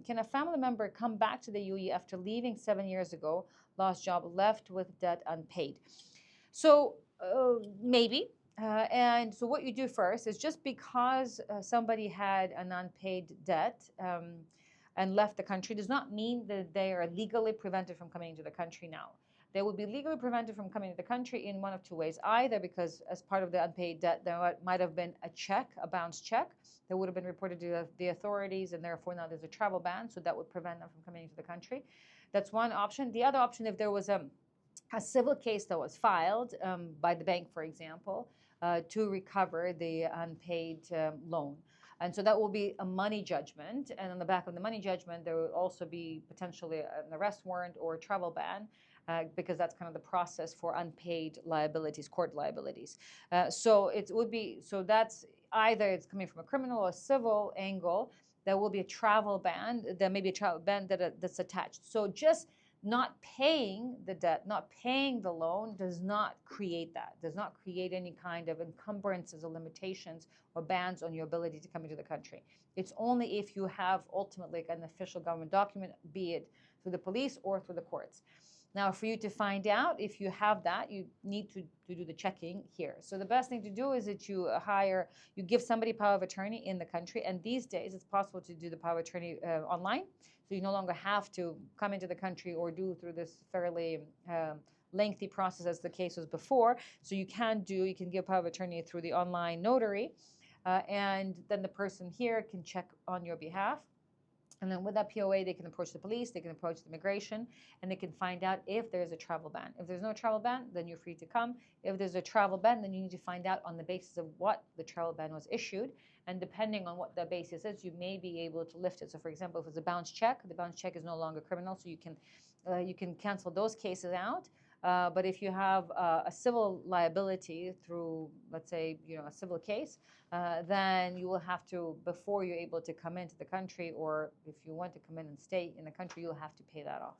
can a family member come back to the UAE after leaving 7 years ago, lost job, left with debt unpaid? So maybe. And so what you do first is, just because somebody had an unpaid debt and left the country does not mean that they are legally prevented from coming into the country now. They would be legally prevented from coming to the country in one of two ways. Either because as part of the unpaid debt, there might have been a check, a bounced check, that would have been reported to the authorities, and therefore now there's a travel ban, so that would prevent them from coming into the country. That's one option. The other option, if there was a civil case that was filed by the bank, for example, to recover the unpaid loan. And so that will be a money judgment. And on the back of the money judgment, there will also be potentially an arrest warrant or a travel ban, because that's kind of the process for unpaid liabilities, court liabilities. So it would be, so that's either it's coming from a criminal or civil angle. There will be a travel ban. There may be a travel ban that's attached. So just not paying the debt, not paying the loan does not create that, does not create any kind of encumbrances or limitations or bans on your ability to come into the country. It's only if you have ultimately an official government document, be it through the police or through the courts. Now, for you to find out if you have that, you need to do the checking here. So the best thing to do is that you give somebody power of attorney in the country. And these days, it's possible to do the power of attorney online. So you no longer have to come into the country or do through this fairly lengthy process as the case was before. So you can give power of attorney through the online notary. And then the person here can check on your behalf. And then with that POA, they can approach the police, they can approach the immigration, and they can find out if there's a travel ban. If there's no travel ban, then you're free to come. If there's a travel ban, then you need to find out on the basis of what the travel ban was issued. And depending on what the basis is, you may be able to lift it. So for example, if it's a bounce check, the bounce check is no longer criminal, so you can cancel those cases out. But if you have a civil liability through, let's say, a civil case, then you will have to, before you're able to come into the country, or if you want to come in and stay in the country, you'll have to pay that off.